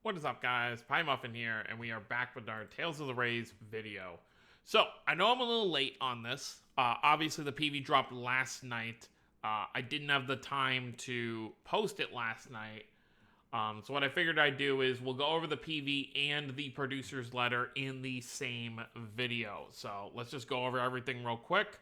What is up, guys? Pie Muffin here, and we are back with our Tales of the Rays video. So, I know I'm a little late on this. Obviously, the PV dropped last night. I didn't have the time to post it last night. So what I figured I'd do is we'll go over the PV and the producer's letter in the same video. So let's just go over everything real quick.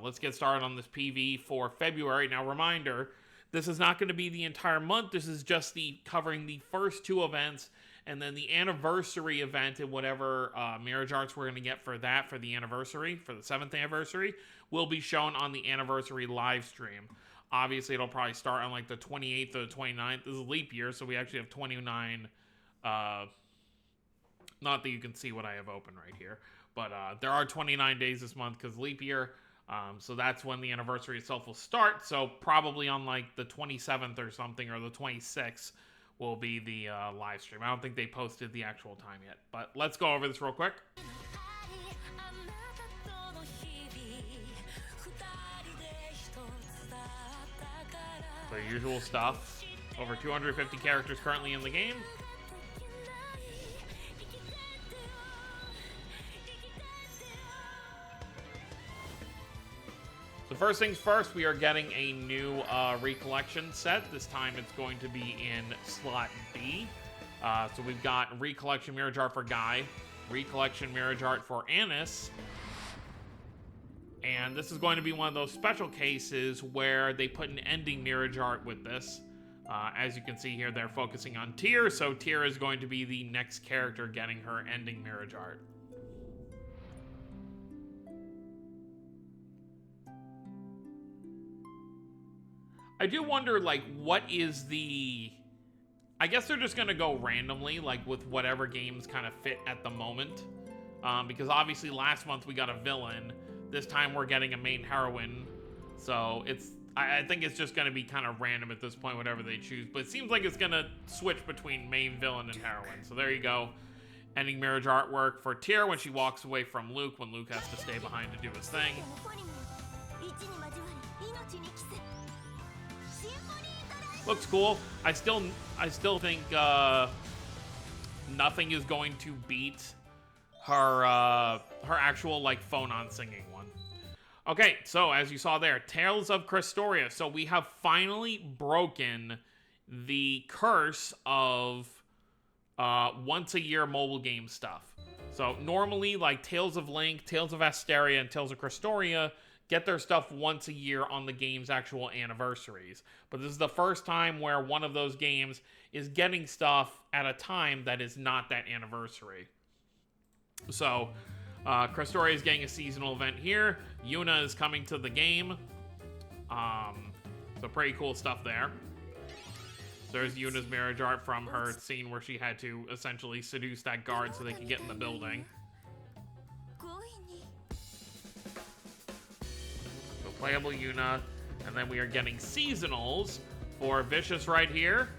Let's get started on this PV for February. Now, reminder, this is not going to be the entire month. This is just covering the first two events, and then the anniversary event and whatever Mirage Arts we're going to get for that, for the anniversary, for the 7th anniversary, will be shown on the anniversary live stream. Obviously, it'll probably start on like the 28th or the 29th. This is a leap year, so we actually have 29. Not that you can see what I have open right here, but there are 29 days this month because leap year. So that's when the anniversary itself will start. So probably on like the 27th or something, or the 26th will be the live stream. I don't think they posted the actual time yet, but let's go over this real quick. The usual stuff. Over 250 characters currently in the game. So first things first, we are getting a new Recollection set. This time it's going to be in slot B. So we've got Recollection Mirage Art for Guy, Recollection Mirage Art for Annis, and this is going to be one of those special cases where they put an ending Mirage Art with this. As you can see here, they're focusing on Tyr, so Tyr is going to be the next character getting her ending Mirage Art. I do wonder, like, what is the... I guess they're just going to go randomly, like, with whatever games kind of fit at the moment. Because obviously last month we got a villain. This time we're getting a main heroine. So it's... I think it's just going to be kind of random at this point, whatever they choose. But it seems like it's going to switch between main villain and heroine. So there you go. Ending Mirage artwork for Tyr when she walks away from Luke, when Luke has to stay behind to do his thing. Looks cool. I still think nothing is going to beat her actual like phone on singing one. Okay, so as you saw there, Tales of Crestoria. So we have finally broken the curse of once a year mobile game stuff. So normally, like Tales of Link, Tales of Asteria, and Tales of Crestoria get their stuff once a year on the game's actual anniversaries. But this is the first time where one of those games is getting stuff at a time that is not that anniversary. So, Crestoria is getting a seasonal event here. Yuna is coming to the game. So pretty cool stuff there. So there's Yuna's Mirage Art from her scene where she had to essentially seduce that guard so they could get in the building. Playable Yuna, and then we are getting seasonals for Vicious right here,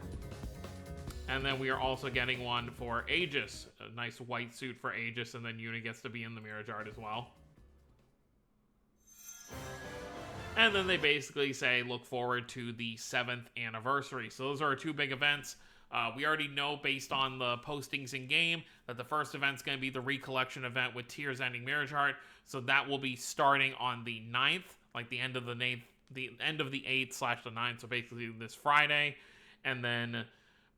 and then we are also getting one for Aegis, a nice white suit for Aegis, and then Yuna gets to be in the Mirage Art as well. And then they basically say look forward to the 7th anniversary. So those are our two big events. We already know based on the postings in game that the first event's going to be the Recollection event with Tyr's ending Mirage Art, so that will be starting on the 9th. Like the end of the 8th, the end of the 8th / the 9th, so basically this Friday, and then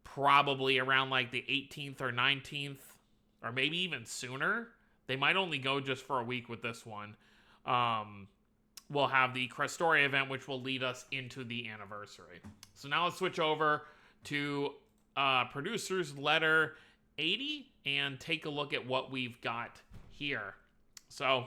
probably around like the 18th or 19th, or maybe even sooner. They might only go just for a week with this one. We'll have the Crestoria event, which will lead us into the anniversary. So now let's switch over to Producer's Letter 80 and take a look at what we've got here. So...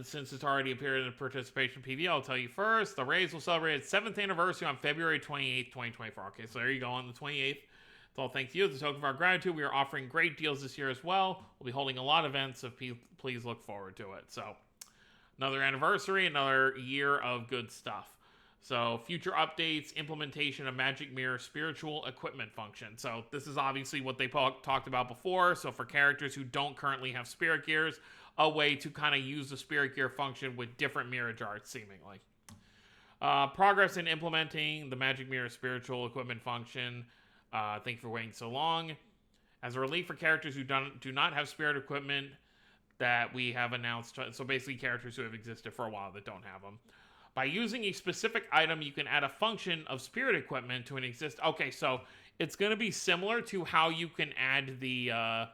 since it's already appeared in the participation PV, I'll tell you first. The Rays will celebrate its 7th anniversary on February 28th, 2024. Okay, so there you go, on the 28th. It's all thanks to you. As a token of our gratitude, we are offering great deals this year as well. We'll be holding a lot of events, so please look forward to it. So, another anniversary, another year of good stuff. So, future updates, implementation of Magic Mirror spiritual equipment function. So, this is obviously what they talked about before. So, for characters who don't currently have Spirit Gears, a way to kind of use the Spirit Gear function with different Mirage Arts, seemingly. Progress in implementing the Magic Mirror spiritual equipment function. Thank you for waiting so long. As a relief for characters who do not have spirit equipment that we have announced, so basically characters who have existed for a while that don't have them. By using a specific item, you can add a function of spirit equipment to an exist. Okay, so it's going to be similar to how you can add the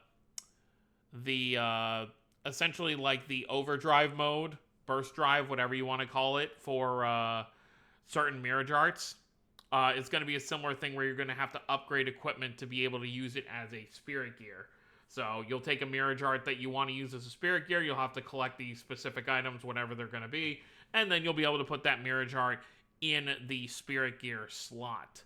essentially like the overdrive mode, burst drive, whatever you want to call it, for certain Mirage Arts. It's going to be a similar thing where you're going to have to upgrade equipment to be able to use it as a spirit gear. So you'll take a Mirage Art that you want to use as a spirit gear, you'll have to collect these specific items, whatever they're going to be, and then you'll be able to put that Mirage Art in the spirit gear slot.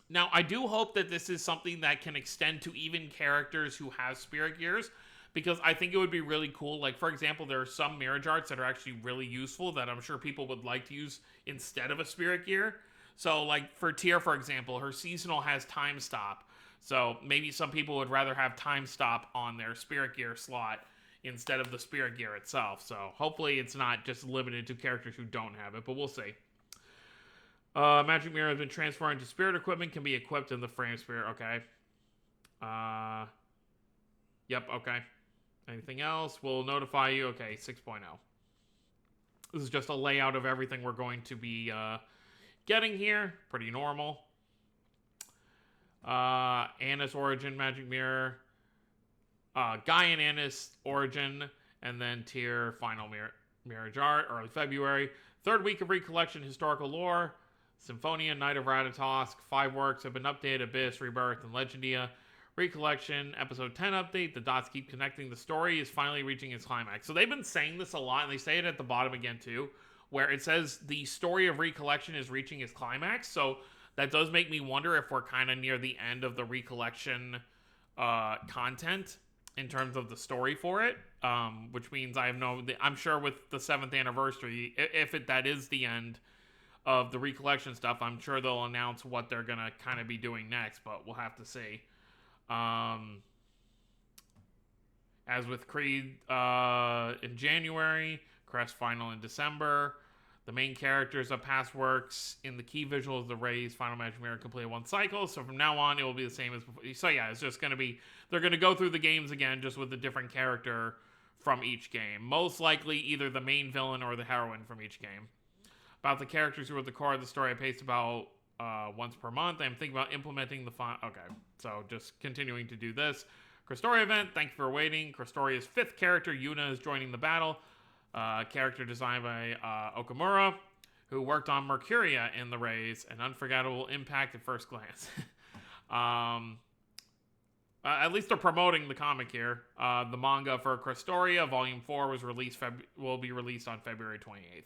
Now, I do hope that this is something that can extend to even characters who have spirit gears, because I think it would be really cool. Like, for example, there are some Mirage Arts that are actually really useful that I'm sure people would like to use instead of a spirit gear. So, like, for Tyr, for example, her seasonal has Time Stop. So, maybe some people would rather have Time Stop on their spirit gear slot instead of the spirit gear itself. So, hopefully it's not just limited to characters who don't have it, but we'll see. Magic Mirror has been transformed into spirit equipment, can be equipped in the frame spirit. Okay. Yep, okay. Anything else? We'll notify you. Okay, 6.0. This is just a layout of everything we're going to be getting here. Pretty normal. Annis Origin, Magic Mirror. Guy and Annis Origin. And then Tyr Final Mirage Art, early February. Third week of Recollection, Historical Lore. Symphonia, Knight of Ratatosk. 5 works have been updated. Abyss, Rebirth, and Legendia. Recollection, episode 10 update. The dots keep connecting. The story is finally reaching its climax. So they've been saying this a lot, and they say it at the bottom again too, where it says the story of Recollection is reaching its climax. So that does make me wonder if we're kind of near the end of the Recollection content in terms of the story for it, which means I'm sure with the 7th anniversary, if that is the end of the Recollection stuff, I'm sure they'll announce what they're gonna kind of be doing next, but we'll have to see. As with Creed in January, Crest Final in December, the main characters of past works in the key visuals, the Rays, Final Magic Mirror completed one cycle, so from now on it will be the same as before. So yeah, it's just going to be, they're going to go through the games again, just with a different character from each game. Most likely either the main villain or the heroine from each game. About the characters who are at the core of the story, I paste about once per month. I'm thinking about implementing the okay, so just continuing to do this. Christoria event, thank you for waiting. Christoria's 5th character, Yuna, is joining the battle. Character designed by Okamura, who worked on Mercuria in the Rays, an unforgettable impact at first glance. At least they're promoting the comic here. The manga for Christoria, Volume 4, was will be released on February 28th.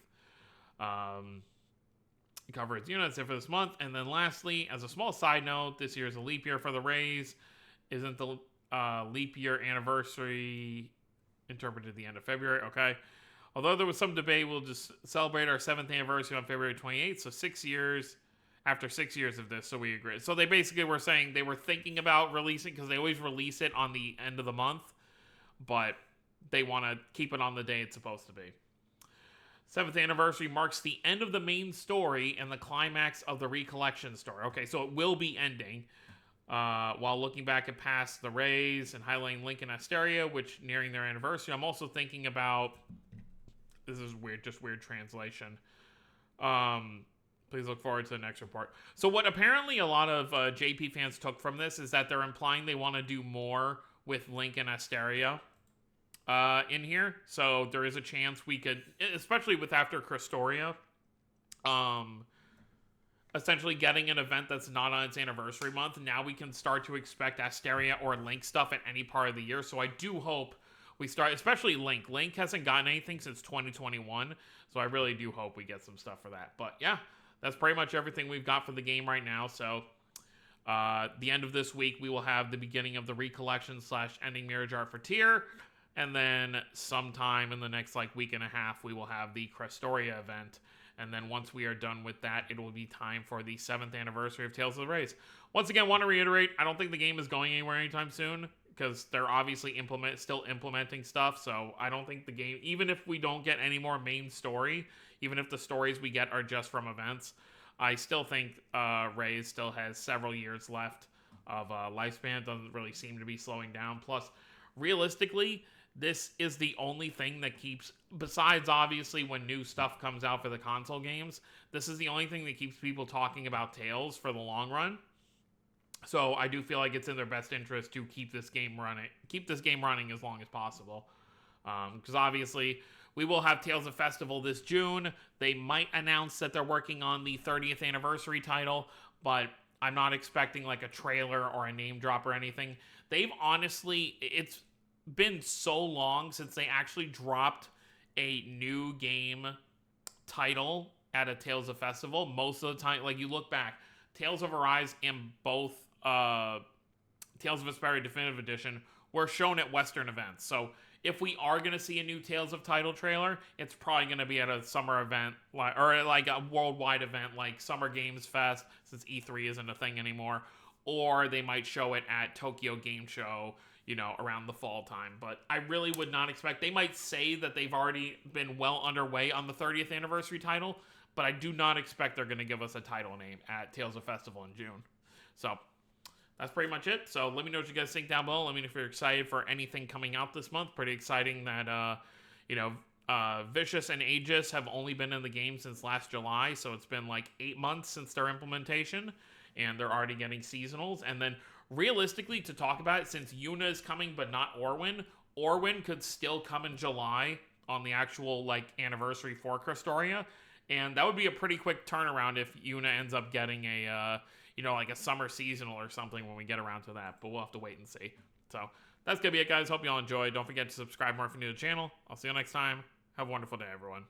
Cover its units for this month. And then lastly, as a small side note, this year is a leap year for the Rays. Isn't the leap year anniversary interpreted at the end of February? Okay. Although there was some debate, we'll just celebrate our 7th anniversary on February 28th. So 6 years, after 6 years of this, so we agree. So they basically were saying they were thinking about releasing, because they always release it on the end of the month, but they want to keep it on the day it's supposed to be. 7th anniversary marks the end of the main story and the climax of the Recollection story. Okay, so it will be ending. While looking back at past the Rays and highlighting Link and Asteria, which nearing their anniversary, I'm also thinking about... This is weird, just weird translation. Please look forward to the next report. So what apparently a lot of JP fans took from this is that they're implying they want to do more with Link and Asteria in here. So there is a chance we could, especially with after Christoria, essentially getting an event that's not on its anniversary month. Now we can start to expect Asteria or Link stuff at any part of the year. So I do hope we start, especially Link. Link hasn't gotten anything since 2021, so I really do hope we get some stuff for that. But yeah, that's pretty much everything we've got for the game right now. So the end of this week, we will have the beginning of the Recollection / ending Mirage Art for Tyr, and then sometime in the next week and a half, we will have the Christoria event. And then once we are done with that, it will be time for the 7th anniversary of Tales of the Rays. Once again, want to reiterate, I don't think the game is going anywhere anytime soon, because they're obviously still implementing stuff. So I don't think the game, even if we don't get any more main story, even if the stories we get are just from events, I still think Reyes still has several years left of lifespan. Doesn't really seem to be slowing down. Plus, realistically, this is the only thing that keeps, besides obviously when new stuff comes out for the console games, this is the only thing that keeps people talking about Tales for the long run. So I do feel like it's in their best interest to keep this game running as long as possible. Because obviously we will have Tales of Festival this June. They might announce that they're working on the 30th anniversary title, but I'm not expecting like a trailer or a name drop or anything. It's been so long since they actually dropped a new game title at a Tales of Festival. Most of the time, like you look back, Tales of Arise and both Tales of Vesperia Definitive Edition were shown at Western events. So if we are going to see a new Tales of title trailer, it's probably going to be at a summer event, or like a worldwide event like Summer Games Fest, since E3 isn't a thing anymore. Or they might show it at Tokyo Game Show, around the fall time. But I really would not expect, they might say that they've already been well underway on the 30th anniversary title, but I do not expect they're going to give us a title name at Tales of Festival in June. So that's pretty much it. So let me know what you guys think down below. Let me know if you're excited for anything coming out this month. Pretty exciting that, Vicious and Aegis have only been in the game since last July. So it's been like 8 months since their implementation, and they're already getting seasonals. And then realistically, to talk about it, since Yuna is coming but not Orwyn could still come in July on the actual like anniversary for Crestoria. And that would be a pretty quick turnaround if Yuna ends up getting a, like a summer seasonal or something when we get around to that. But we'll have to wait and see. So that's going to be it, guys. Hope you all enjoyed. Don't forget to subscribe more if you're new to the channel. I'll see you next time. Have a wonderful day, everyone.